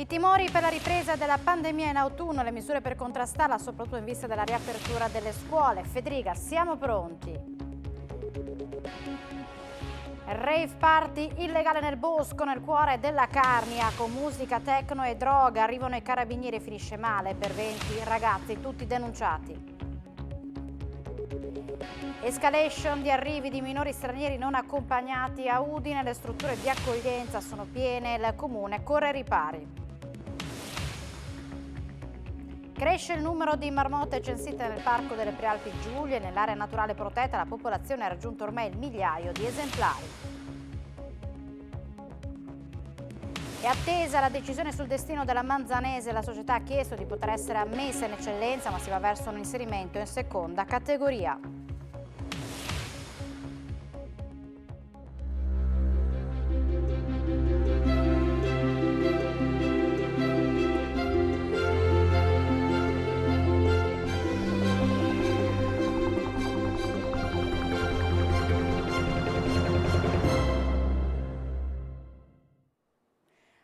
I timori per la ripresa della pandemia in autunno, le misure per contrastarla, soprattutto in vista della riapertura delle scuole. Federica, siamo pronti? Rave party illegale nel bosco, nel cuore della Carnia, con musica, techno e droga. Arrivano i carabinieri e finisce male per 20 ragazzi, tutti denunciati. Escalation di arrivi di minori stranieri non accompagnati a Udine, le strutture di accoglienza sono piene, il comune corre ai ripari. Cresce il numero di marmotte censite nel Parco delle Prealpi Giulie, nell'area naturale protetta la popolazione ha raggiunto ormai il migliaio di esemplari. È attesa la decisione sul destino della Manzanese, la società ha chiesto di poter essere ammessa in eccellenza ma si va verso un inserimento in seconda categoria.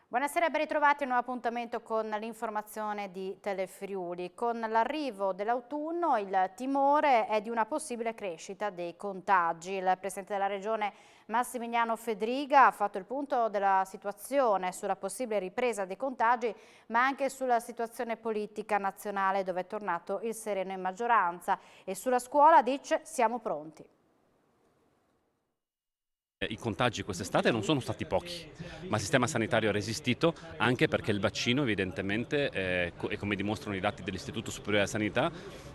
Buonasera e ben ritrovati a un nuovo appuntamento con l'informazione di Telefriuli. Con l'arrivo dell'autunno il timore è di una possibile crescita dei contagi. Il Presidente della Regione Massimiliano Fedriga ha fatto il punto della situazione sulla possibile ripresa dei contagi, ma anche sulla situazione politica nazionale dove è tornato il sereno in maggioranza e sulla scuola dice siamo pronti. I contagi quest'estate non sono stati pochi, ma il sistema sanitario ha resistito anche perché il vaccino evidentemente, e come dimostrano i dati dell'Istituto Superiore della Sanità,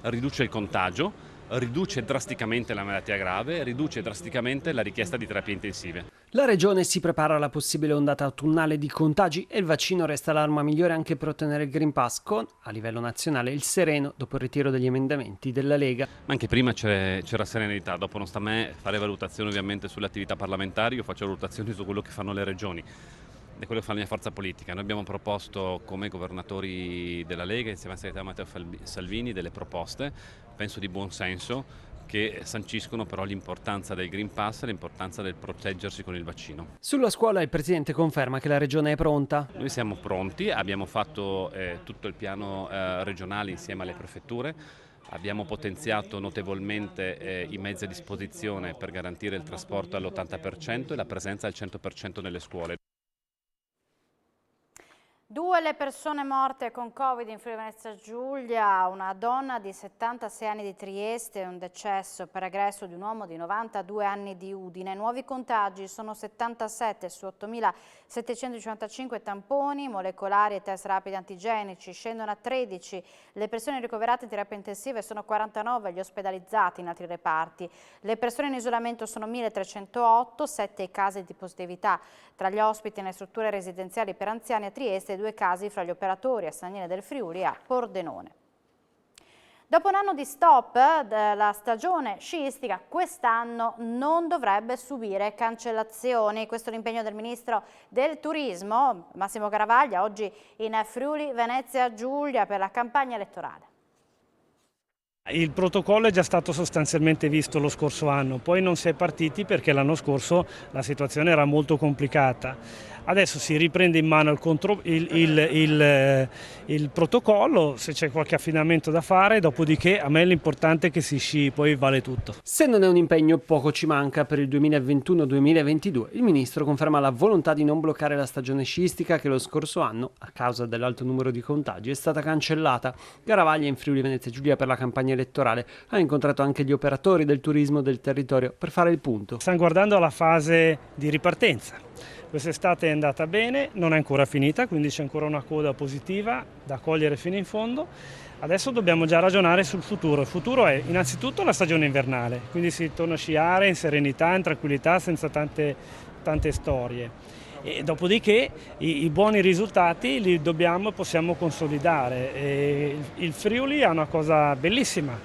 riduce il contagio, riduce drasticamente la malattia grave, riduce drasticamente la richiesta di terapie intensive. La Regione si prepara alla possibile ondata autunnale di contagi e il vaccino resta l'arma migliore anche per ottenere il Green Pass con, a livello nazionale, il sereno dopo il ritiro degli emendamenti della Lega. Ma anche prima c'era serenità, dopo non sta a me fare valutazioni ovviamente sulle attività parlamentari, io faccio valutazioni su quello che fanno le regioni. È quello che fa la mia forza politica. Noi abbiamo proposto come governatori della Lega, insieme al segretario Matteo Salvini, delle proposte, penso di buon senso, che sanciscono però l'importanza del Green Pass e l'importanza del proteggersi con il vaccino. Sulla scuola il Presidente conferma che la Regione è pronta. Noi siamo pronti, abbiamo fatto tutto il piano regionale insieme alle prefetture, abbiamo potenziato notevolmente i mezzi a disposizione per garantire il trasporto all'80% e la presenza al 100% nelle scuole. 2 le persone morte con Covid in Friuli Venezia Giulia, una donna di 76 anni di Trieste e un decesso per aggresso di un uomo di 92 anni di Udine. Nuovi contagi sono 77 su 8.755 tamponi molecolari e test rapidi antigenici, scendono a 13. Le persone ricoverate in terapia intensiva sono 49, gli ospedalizzati in altri reparti. Le persone in isolamento sono 1.308, 7 i casi di positività tra gli ospiti nelle strutture residenziali per anziani a Trieste, 2 casi fra gli operatori a San Niene del Friuli e a Pordenone. Dopo un anno di stop della stagione sciistica, quest'anno non dovrebbe subire cancellazioni. Questo è l'impegno del Ministro del Turismo, Massimo Garavaglia, oggi in Friuli Venezia Giulia per la campagna elettorale. Il protocollo è già stato sostanzialmente visto lo scorso anno, poi non si è partiti perché l'anno scorso la situazione era molto complicata. Adesso si riprende in mano il protocollo, se c'è qualche affinamento da fare, dopodiché a me l'importante è che si sci, poi vale tutto. Se non è un impegno, poco ci manca per il 2021-2022. Il Ministro conferma la volontà di non bloccare la stagione sciistica che lo scorso anno, a causa dell'alto numero di contagi, è stata cancellata. Garavaglia in Friuli Venezia Giulia per la campagna elettorale ha incontrato anche gli operatori del turismo del territorio per fare il punto. Stanno guardando alla fase di ripartenza. Quest'estate è andata bene, non è ancora finita, quindi c'è ancora una coda positiva da cogliere fino in fondo. Adesso dobbiamo già ragionare sul futuro. Il futuro è innanzitutto la stagione invernale, quindi si torna a sciare in serenità, in tranquillità, senza tante storie. E dopodiché i buoni risultati li dobbiamo e possiamo consolidare. Il Friuli ha una cosa bellissima,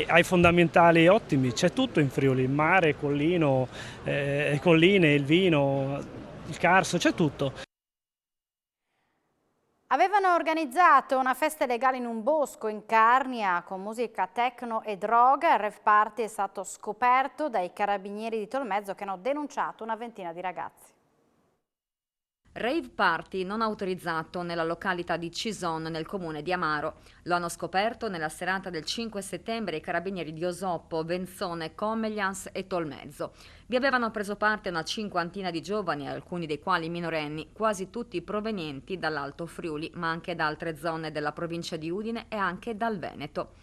ha i fondamentali ottimi, c'è tutto in Friuli, il mare, colline, il vino, il Carso, c'è tutto. Avevano organizzato una festa legale in un bosco in Carnia con musica techno e droga. Il rave party è stato scoperto dai carabinieri di Tolmezzo che hanno denunciato una ventina di ragazzi. Rave party non autorizzato nella località di Cison nel comune di Amaro. Lo hanno scoperto nella serata del 5 settembre i carabinieri di Osoppo, Venzone, Comeglians e Tolmezzo. Vi avevano preso parte una cinquantina di giovani, alcuni dei quali minorenni, quasi tutti provenienti dall'Alto Friuli, ma anche da altre zone della provincia di Udine e anche dal Veneto.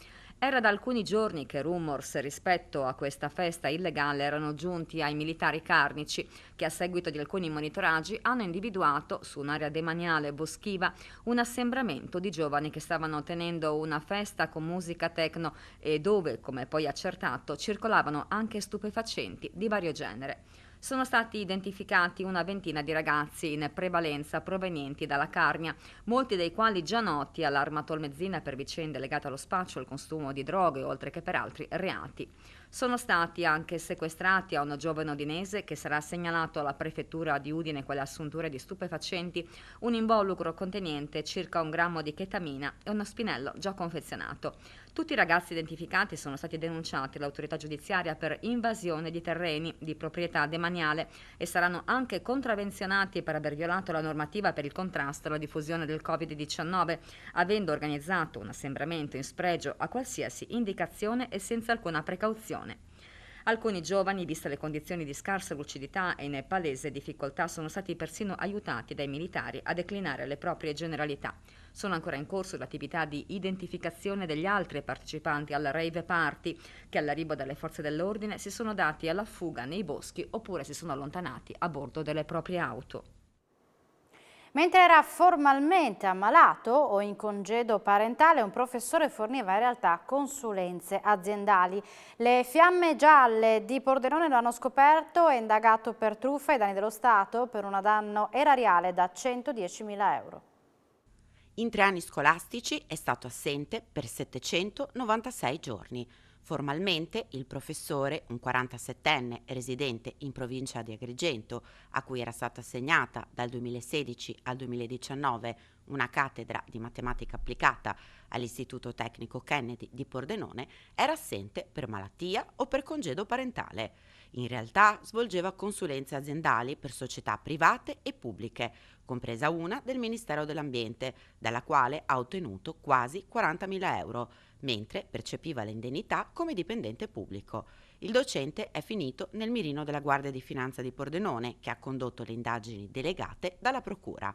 Era da alcuni giorni che rumors rispetto a questa festa illegale erano giunti ai militari carnici, che a seguito di alcuni monitoraggi hanno individuato su un'area demaniale boschiva un assembramento di giovani che stavano tenendo una festa con musica techno e dove, come poi accertato, circolavano anche stupefacenti di vario genere. Sono stati identificati una ventina di ragazzi, in prevalenza provenienti dalla Carnia, molti dei quali già noti all'Arma Tolmezzina per vicende legate allo spaccio e al consumo di droghe, oltre che per altri reati. Sono stati anche sequestrati a un giovane udinese che sarà segnalato alla prefettura di Udine quelle assunture di stupefacenti, un involucro contenente circa 1 grammo di chetamina e uno spinello già confezionato. Tutti i ragazzi identificati sono stati denunciati all'autorità giudiziaria per invasione di terreni di proprietà demaniale e saranno anche contravvenzionati per aver violato la normativa per il contrasto alla diffusione del Covid-19, avendo organizzato un assembramento in spregio a qualsiasi indicazione e senza alcuna precauzione. Alcuni giovani, viste le condizioni di scarsa lucidità e in palese difficoltà, sono stati persino aiutati dai militari a declinare le proprie generalità. Sono ancora in corso l'attività di identificazione degli altri partecipanti alla rave party che all'arrivo delle forze dell'ordine si sono dati alla fuga nei boschi oppure si sono allontanati a bordo delle proprie auto. Mentre era formalmente ammalato o in congedo parentale, un professore forniva in realtà consulenze aziendali. Le Fiamme Gialle di Pordenone lo hanno scoperto e indagato per truffa ai danni dello Stato per un danno erariale da 110.000 euro. In 3 anni scolastici è stato assente per 796 giorni. Formalmente il professore, un 47enne residente in provincia di Agrigento, a cui era stata assegnata dal 2016 al 2019 una cattedra di matematica applicata all'Istituto Tecnico Kennedy di Pordenone, era assente per malattia o per congedo parentale. In realtà svolgeva consulenze aziendali per società private e pubbliche, compresa una del Ministero dell'Ambiente, dalla quale ha ottenuto quasi 40.000 euro, mentre percepiva l'indennità come dipendente pubblico. Il docente è finito nel mirino della Guardia di Finanza di Pordenone, che ha condotto le indagini delegate dalla Procura.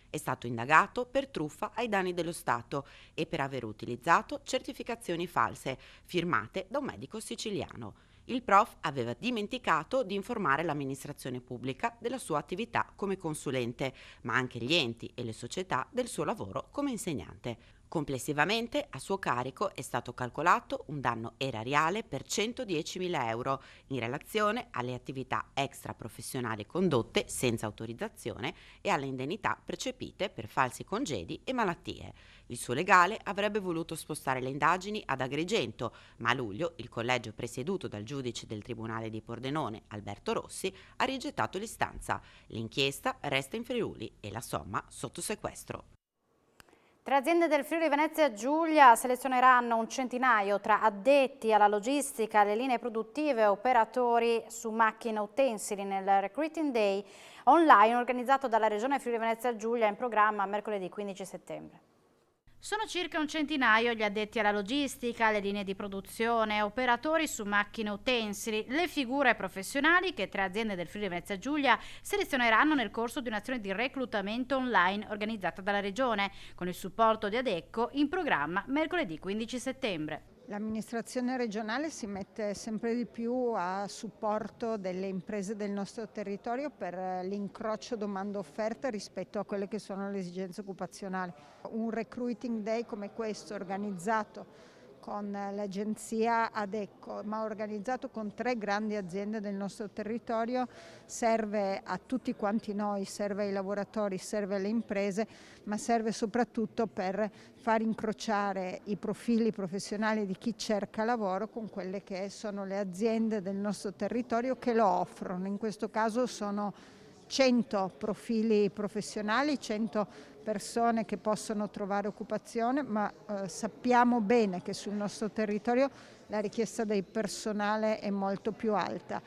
È stato indagato per truffa ai danni dello Stato e per aver utilizzato certificazioni false firmate da un medico siciliano. Il prof aveva dimenticato di informare l'amministrazione pubblica della sua attività come consulente, ma anche gli enti e le società del suo lavoro come insegnante. Complessivamente a suo carico è stato calcolato un danno erariale per 110.000 euro in relazione alle attività extraprofessionali condotte senza autorizzazione e alle indennità percepite per falsi congedi e malattie. Il suo legale avrebbe voluto spostare le indagini ad Agrigento, ma a luglio il collegio presieduto dal giudice del Tribunale di Pordenone, Alberto Rossi, ha rigettato l'istanza. L'inchiesta resta in Friuli e la somma sotto sequestro. 3 aziende del Friuli Venezia Giulia selezioneranno un centinaio tra addetti alla logistica, alle linee produttive e operatori su macchine utensili nel Recruiting Day online organizzato dalla Regione Friuli Venezia Giulia in programma mercoledì 15 settembre. Sono circa un centinaio gli addetti alla logistica, alle linee di produzione, operatori su macchine utensili, le figure professionali che 3 aziende del Friuli Venezia Giulia selezioneranno nel corso di un'azione di reclutamento online organizzata dalla Regione, con il supporto di Adecco in programma mercoledì 15 settembre. L'amministrazione regionale si mette sempre di più a supporto delle imprese del nostro territorio per l'incrocio domanda-offerta rispetto a quelle che sono le esigenze occupazionali. Un recruiting day come questo organizzato con l'agenzia Adecco, ma organizzato con 3 grandi aziende del nostro territorio, serve a tutti quanti noi, serve ai lavoratori, serve alle imprese, ma serve soprattutto per far incrociare i profili professionali di chi cerca lavoro con quelle che sono le aziende del nostro territorio che lo offrono. In questo caso sono 100 profili professionali, 100 persone che possono trovare occupazione, ma sappiamo bene che sul nostro territorio la richiesta del personale è molto più alta.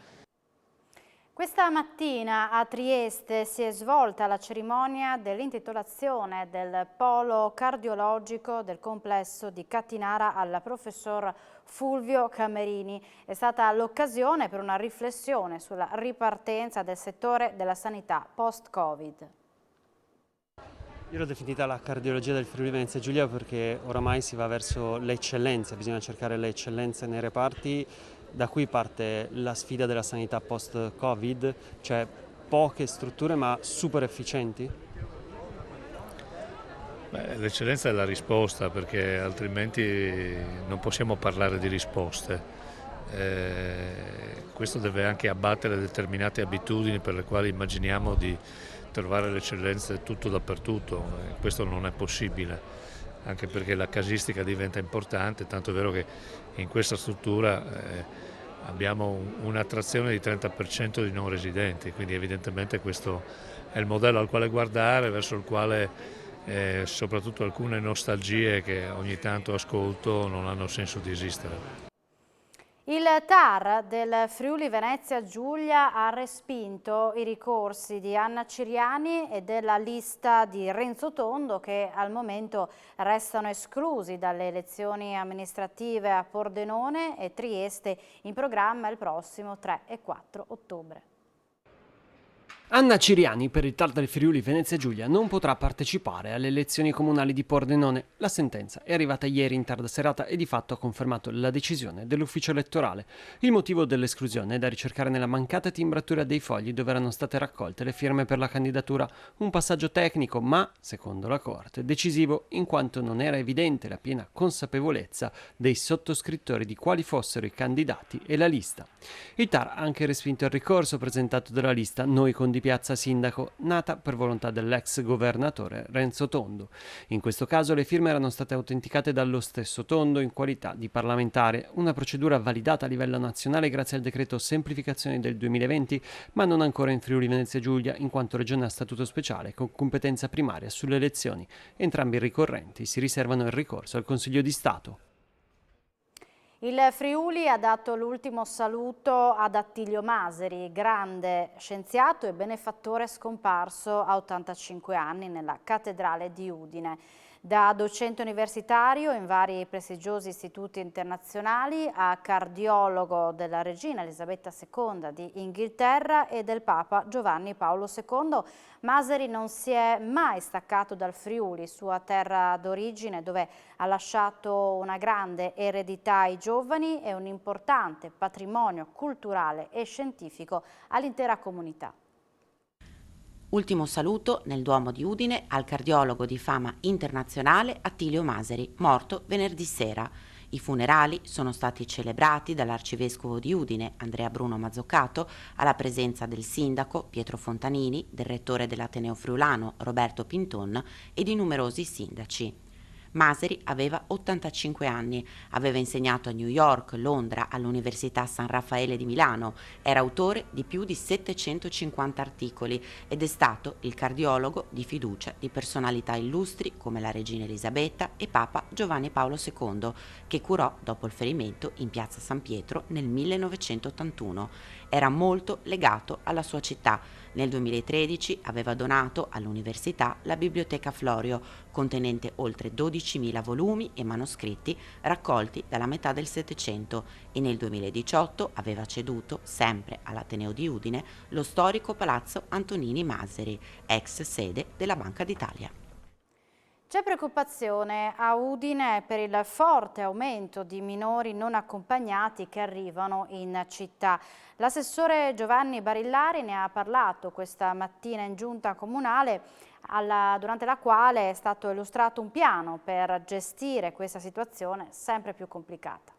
Questa mattina a Trieste si è svolta la cerimonia dell'intitolazione del polo cardiologico del complesso di Cattinara al professor Fulvio Camerini. È stata l'occasione per una riflessione sulla ripartenza del settore della sanità post-Covid. Io l'ho definita la cardiologia del Friuli Venezia Giulia perché oramai si va verso l'eccellenza, bisogna cercare le eccellenze nei reparti. Da qui parte la sfida della sanità post-Covid, cioè poche strutture ma super efficienti? L'eccellenza è la risposta, perché altrimenti non possiamo parlare di risposte. Questo deve anche abbattere determinate abitudini per le quali immaginiamo di trovare l'eccellenza tutto dappertutto. Questo non è possibile, anche perché la casistica diventa importante, tanto è vero che in questa struttura abbiamo un'attrazione di 30% di non residenti, quindi evidentemente questo è il modello al quale guardare, verso il quale soprattutto alcune nostalgie che ogni tanto ascolto non hanno senso di esistere. Il TAR del Friuli Venezia Giulia ha respinto i ricorsi di Anna Ciriani e della lista di Renzo Tondo, che al momento restano esclusi dalle elezioni amministrative a Pordenone e Trieste, in programma il prossimo 3 e 4 ottobre. Anna Ciriani, per il TAR del Friuli Venezia Giulia, non potrà partecipare alle elezioni comunali di Pordenone. La sentenza è arrivata ieri in tarda serata e di fatto ha confermato la decisione dell'ufficio elettorale. Il motivo dell'esclusione è da ricercare nella mancata timbratura dei fogli dove erano state raccolte le firme per la candidatura. Un passaggio tecnico, ma, secondo la Corte, decisivo in quanto non era evidente la piena consapevolezza dei sottoscrittori di quali fossero i candidati e la lista. Il TAR ha anche respinto il ricorso presentato dalla lista Noi con di Piazza Sindaco, nata per volontà dell'ex governatore Renzo Tondo. In questo caso le firme erano state autenticate dallo stesso Tondo in qualità di parlamentare, una procedura validata a livello nazionale grazie al decreto semplificazioni del 2020, ma non ancora in Friuli Venezia Giulia, in quanto regione a statuto speciale con competenza primaria sulle elezioni. Entrambi i ricorrenti si riservano il ricorso al Consiglio di Stato. Il Friuli ha dato l'ultimo saluto ad Attilio Maseri, grande scienziato e benefattore scomparso a 85 anni nella cattedrale di Udine. Da docente universitario in vari prestigiosi istituti internazionali a cardiologo della regina Elisabetta II di Inghilterra e del Papa Giovanni Paolo II, Maseri non si è mai staccato dal Friuli, sua terra d'origine, dove ha lasciato una grande eredità ai giovani e un importante patrimonio culturale e scientifico all'intera comunità. Ultimo saluto nel Duomo di Udine al cardiologo di fama internazionale Attilio Maseri, morto venerdì sera. I funerali sono stati celebrati dall'arcivescovo di Udine, Andrea Bruno Mazzoccato, alla presenza del sindaco Pietro Fontanini, del rettore dell'Ateneo Friulano Roberto Pinton e di numerosi sindaci. Maseri aveva 85 anni, aveva insegnato a New York, Londra, all'Università San Raffaele di Milano, era autore di più di 750 articoli ed è stato il cardiologo di fiducia di personalità illustri come la regina Elisabetta e Papa Giovanni Paolo II, che curò dopo il ferimento in piazza San Pietro nel 1981. Era molto legato alla sua città. Nel 2013 aveva donato all'università la Biblioteca Florio, contenente oltre 12.000 volumi e manoscritti raccolti dalla metà del Settecento, e nel 2018 aveva ceduto, sempre all'Ateneo di Udine, lo storico Palazzo Antonini Maseri, ex sede della Banca d'Italia. C'è preoccupazione a Udine per il forte aumento di minori non accompagnati che arrivano in città. L'assessore Giovanni Barillari ne ha parlato questa mattina in giunta comunale, durante la quale è stato illustrato un piano per gestire questa situazione sempre più complicata.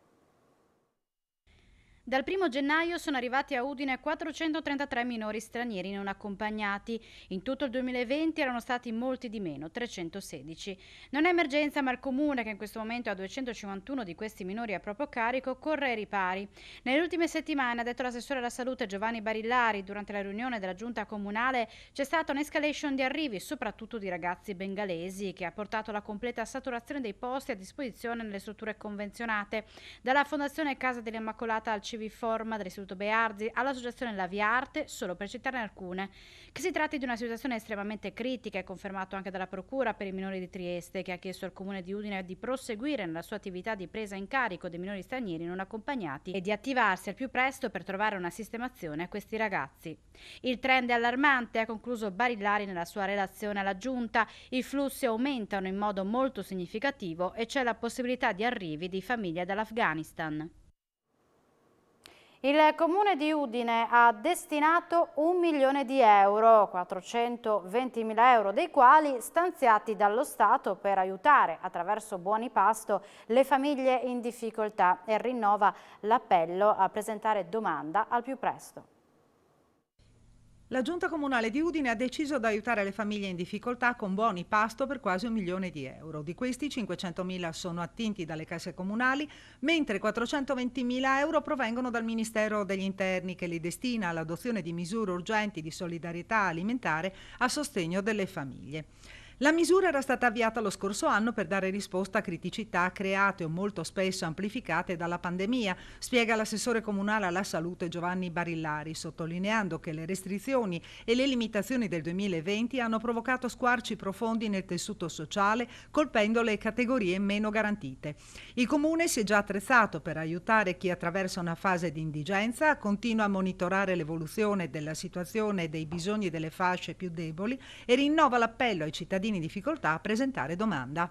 Dal 1 gennaio sono arrivati a Udine 433 minori stranieri non accompagnati. In tutto il 2020 erano stati molti di meno, 316. Non è emergenza, ma il Comune, che in questo momento ha 251 di questi minori a proprio carico, corre ai ripari. Nelle ultime settimane, ha detto l'assessore alla salute Giovanni Barillari, durante la riunione della giunta comunale c'è stata un'escalation di arrivi, soprattutto di ragazzi bengalesi, che ha portato alla completa saturazione dei posti a disposizione nelle strutture convenzionate, dalla Fondazione Casa dell'Immacolata al Civico Civiforma, dall'Istituto Bearzi all'Associazione La Via Arte, solo per citarne alcune. Che si tratti di una situazione estremamente critica è confermato anche dalla Procura per i minori di Trieste, che ha chiesto al Comune di Udine di proseguire nella sua attività di presa in carico dei minori stranieri non accompagnati e di attivarsi al più presto per trovare una sistemazione a questi ragazzi. Il trend è allarmante, ha concluso Barillari nella sua relazione alla Giunta. I flussi aumentano in modo molto significativo e c'è la possibilità di arrivi di famiglie dall'Afghanistan. Il Comune di Udine ha destinato 1 milione di euro, 420.000 euro, dei quali stanziati dallo Stato per aiutare attraverso buoni pasto le famiglie in difficoltà, e rinnova l'appello a presentare domanda al più presto. La Giunta Comunale di Udine ha deciso di aiutare le famiglie in difficoltà con buoni pasto per quasi 1 milione di euro. Di questi 500.000 sono attinti dalle casse comunali, mentre 420.000 euro provengono dal Ministero degli Interni, che li destina all'adozione di misure urgenti di solidarietà alimentare a sostegno delle famiglie. La misura era stata avviata lo scorso anno per dare risposta a criticità create o molto spesso amplificate dalla pandemia, spiega l'assessore comunale alla salute Giovanni Barillari, sottolineando che le restrizioni e le limitazioni del 2020 hanno provocato squarci profondi nel tessuto sociale, colpendo le categorie meno garantite. Il Comune si è già attrezzato per aiutare chi attraversa una fase di indigenza, continua a monitorare l'evoluzione della situazione e dei bisogni delle fasce più deboli e rinnova l'appello ai cittadini in difficoltà a presentare domanda.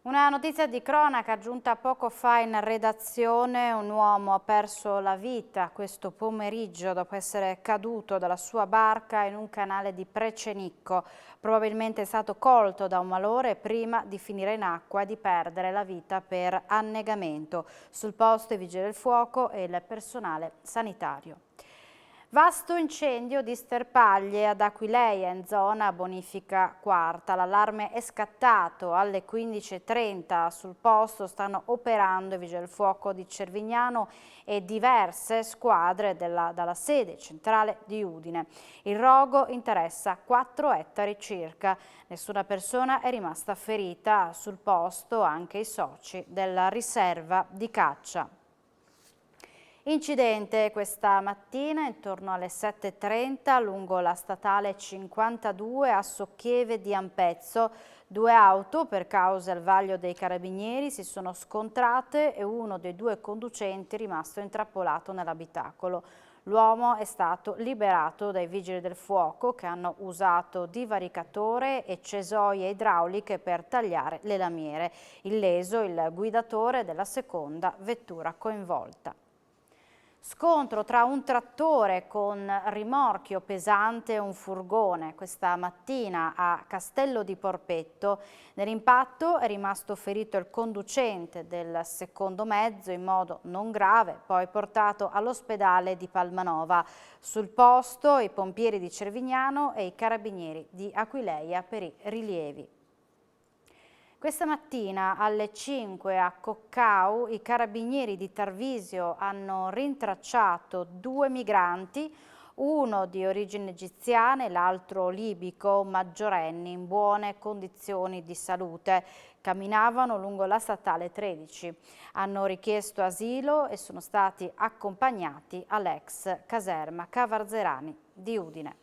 Una notizia di cronaca giunta poco fa in redazione: un uomo ha perso la vita questo pomeriggio dopo essere caduto dalla sua barca in un canale di Precenicco. Probabilmente è stato colto da un malore prima di finire in acqua e di perdere la vita per annegamento. Sul posto i vigili del fuoco e il personale sanitario. Vasto incendio di sterpaglie ad Aquileia in zona bonifica quarta. L'allarme è scattato alle 15:30. Sul posto stanno operando i vigili del fuoco di Cervignano e diverse squadre dalla sede centrale di Udine. Il rogo interessa 4 ettari circa. Nessuna persona è rimasta ferita. Sul posto anche i soci della riserva di caccia. Incidente questa mattina intorno alle 7:30 lungo la statale 52 a Socchieve di Ampezzo. 2 auto, per cause al vaglio dei carabinieri, si sono scontrate e uno dei 2 conducenti è rimasto intrappolato nell'abitacolo. L'uomo è stato liberato dai vigili del fuoco, che hanno usato divaricatore e cesoie idrauliche per tagliare le lamiere. Illeso il guidatore della seconda vettura coinvolta. Scontro tra un trattore con rimorchio pesante e un furgone questa mattina a Castello di Porpetto. Nell'impatto è rimasto ferito il conducente del secondo mezzo in modo non grave, poi portato all'ospedale di Palmanova. Sul posto i pompieri di Cervignano e i carabinieri di Aquileia per i rilievi. Questa mattina alle 5 a Coccau i carabinieri di Tarvisio hanno rintracciato 2 migranti, uno di origine egiziana e l'altro libico, maggiorenni in buone condizioni di salute. Camminavano lungo la statale 13. Hanno richiesto asilo e sono stati accompagnati all'ex caserma Cavarzerani di Udine.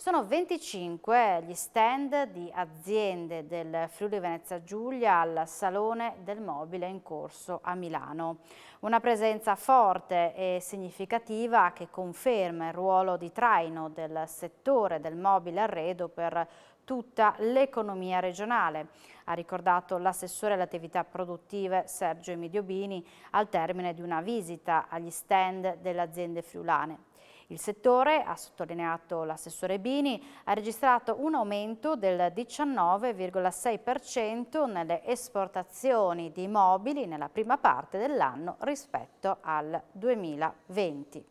Sono 25 gli stand di aziende del Friuli Venezia Giulia al Salone del Mobile in corso a Milano. Una presenza forte e significativa che conferma il ruolo di traino del settore del mobile arredo per tutta l'economia regionale, ha ricordato l'assessore alle attività produttive Sergio Emidiobini al termine di una visita agli stand delle aziende friulane. Il settore, ha sottolineato l'assessore Bini, ha registrato un aumento del 19,6% nelle esportazioni di mobili nella prima parte dell'anno rispetto al 2020.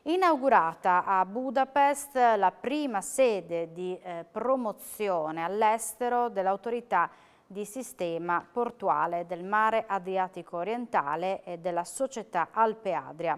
Inaugurata a Budapest la prima sede di promozione all'estero dell'autorità di sistema portuale del mare Adriatico orientale e della società Alpe Adria.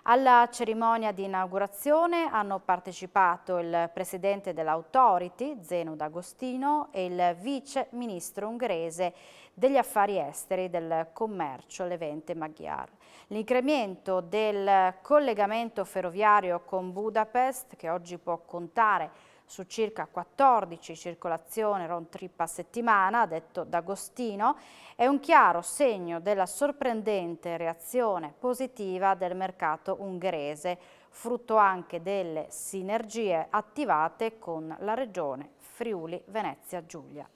Alla cerimonia di inaugurazione hanno partecipato il presidente dell'Authority, Zeno D'Agostino, e il vice ministro ungherese degli affari esteri e del commercio, Levente Magyar. L'incremento del collegamento ferroviario con Budapest, che oggi può contare su circa 14 circolazioni round trip a settimana, ha detto D'Agostino, è un chiaro segno della sorprendente reazione positiva del mercato ungherese, frutto anche delle sinergie attivate con la regione Friuli Venezia Giulia.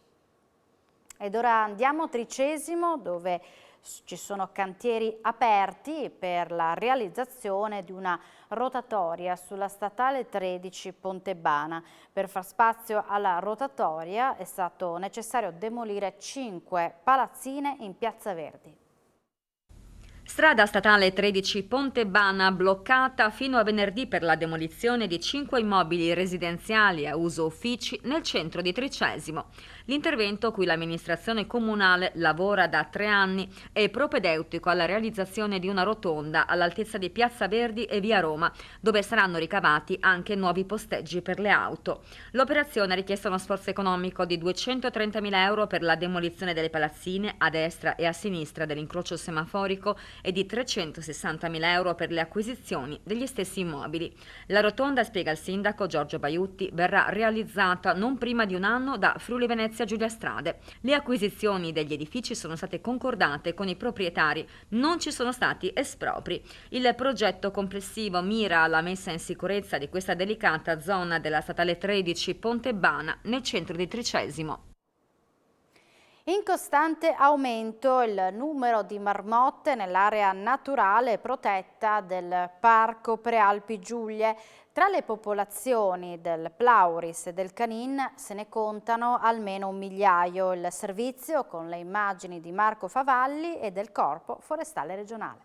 Ed ora andiamo a Tricesimo, dove ci sono cantieri aperti per la realizzazione di una rotatoria sulla statale 13 Pontebana. Per far spazio alla rotatoria è stato necessario demolire 5 palazzine in Piazza Verdi. Strada statale 13 Pontebana bloccata fino a venerdì per la demolizione di 5 immobili residenziali a uso uffici nel centro di Tricesimo. L'intervento, cui l'amministrazione comunale lavora da 3 anni, è propedeutico alla realizzazione di una rotonda all'altezza di Piazza Verdi e Via Roma, dove saranno ricavati anche nuovi posteggi per le auto. L'operazione ha richiesto uno sforzo economico di 230.000 euro per la demolizione delle palazzine a destra e a sinistra dell'incrocio semaforico e di 360.000 euro per le acquisizioni degli stessi immobili. La rotonda, spiega il sindaco Giorgio Baiutti, verrà realizzata non prima di un anno da Friuli Venezia Giulia Strade. Le acquisizioni degli edifici sono state concordate con i proprietari, non ci sono stati espropri. Il progetto complessivo mira alla messa in sicurezza di questa delicata zona della statale 13 Pontebana nel centro di Tricesimo. In costante aumento il numero di marmotte nell'area naturale protetta del Parco Prealpi Giulie. Tra le popolazioni del Plauris e del Canin se ne contano almeno 1 migliaio. Il servizio con le immagini di Marco Favalli e del Corpo Forestale Regionale.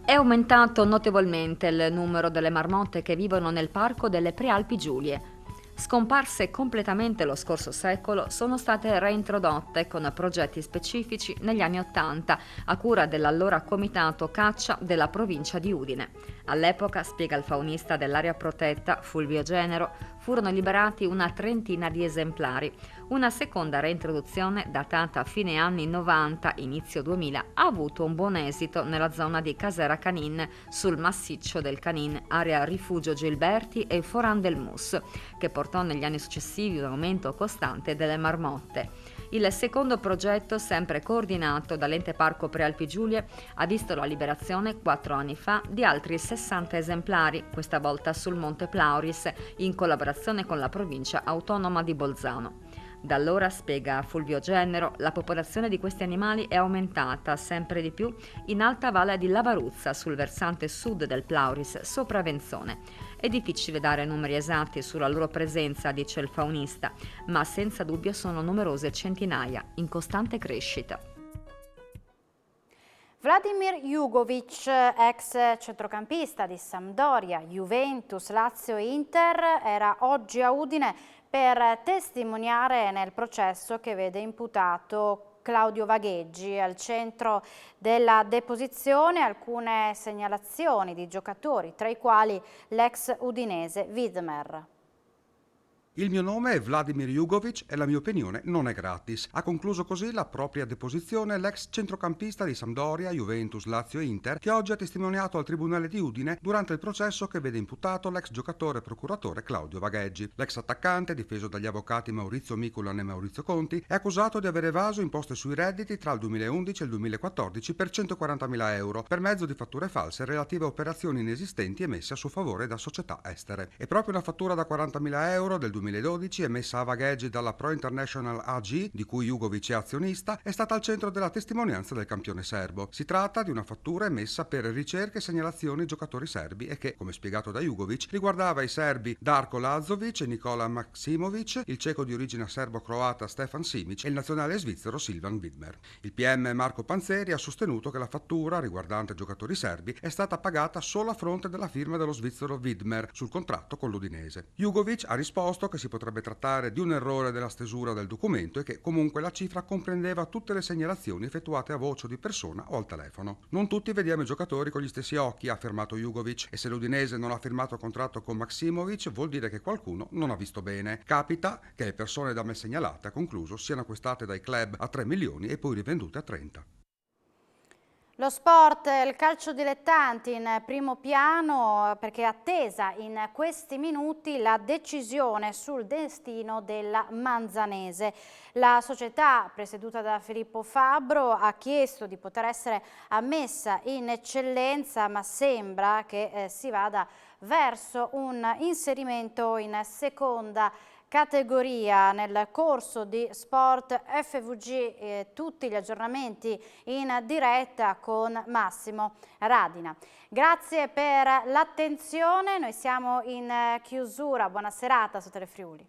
È aumentato notevolmente il numero delle marmotte che vivono nel Parco delle Prealpi Giulie. Scomparse completamente lo scorso secolo, sono state reintrodotte con progetti specifici negli anni '80 a cura dell'allora Comitato Caccia della provincia di Udine. All'epoca, spiega il faunista dell'area protetta Fulvio Genero, furono liberati una trentina di esemplari. Una seconda reintroduzione, datata a fine anni 90, inizio 2000, ha avuto un buon esito nella zona di Casera Canin, sul massiccio del Canin, area Rifugio Gilberti e Foran del Mus, che portò negli anni successivi un aumento costante delle marmotte. Il secondo progetto, sempre coordinato dall'Ente Parco Prealpi Giulie, ha visto la liberazione 4 anni fa di altri 60 esemplari, questa volta sul Monte Plauris, in collaborazione con la provincia autonoma di Bolzano. Da allora, spiega Fulvio Genero, la popolazione di questi animali è aumentata sempre di più in Alta Valle di Lavaruzza, sul versante sud del Plauris, sopra Venzone. È difficile dare numeri esatti sulla loro presenza, dice il faunista, ma senza dubbio sono numerose centinaia, in costante crescita. Vladimir Jugovic, ex centrocampista di Sampdoria, Juventus, Lazio e Inter, era oggi a Udine per testimoniare nel processo che vede imputato Claudio Vagheggi. Al centro della deposizione alcune segnalazioni di giocatori, tra i quali l'ex udinese Widmer. Il mio nome è Vladimir Jugovic e la mia opinione non è gratis. Ha concluso così la propria deposizione l'ex centrocampista di Sampdoria, Juventus, Lazio e Inter, che oggi ha testimoniato al Tribunale di Udine durante il processo che vede imputato l'ex giocatore e procuratore Claudio Vagheggi. L'ex attaccante, difeso dagli avvocati Maurizio Miculan e Maurizio Conti, è accusato di aver evaso imposte sui redditi tra il 2011 e il 2014 per 140.000 euro per mezzo di fatture false relative a operazioni inesistenti emesse a suo favore da società estere. E proprio una fattura da 40.000 euro del 2012 emessa a Vagheggi dalla Pro International AG, di cui Jugovic è azionista, è stata al centro della testimonianza del campione serbo. Si tratta di una fattura emessa per ricerche e segnalazioni giocatori serbi e che, come spiegato da Jugovic, riguardava i serbi Darko Lazovic e Nikola Maksimovic, il ceco di origine serbo-croata Stefan Simic e il nazionale svizzero Silvan Widmer. Il PM Marco Panzeri ha sostenuto che la fattura riguardante giocatori serbi è stata pagata solo a fronte della firma dello svizzero Widmer sul contratto con l'Udinese. Jugovic ha risposto che si potrebbe trattare di un errore della stesura del documento e che comunque la cifra comprendeva tutte le segnalazioni effettuate a voce di persona o al telefono. Non tutti vediamo i giocatori con gli stessi occhi, ha affermato Jugovic, e se l'Udinese non ha firmato contratto con Maksimovic vuol dire che qualcuno non ha visto bene. Capita che le persone da me segnalate, ha concluso, siano acquistate dai club a 3 milioni e poi rivendute a 30. Lo sport, il calcio dilettanti in primo piano perché è attesa in questi minuti la decisione sul destino della Manzanese. La società presieduta da Filippo Fabbro ha chiesto di poter essere ammessa in eccellenza, ma sembra che si vada verso un inserimento in seconda categoria. Nel corso di Sport FVG tutti gli aggiornamenti in diretta con Massimo Radina. Grazie per l'attenzione, noi siamo in chiusura, buona serata su Telefriuli.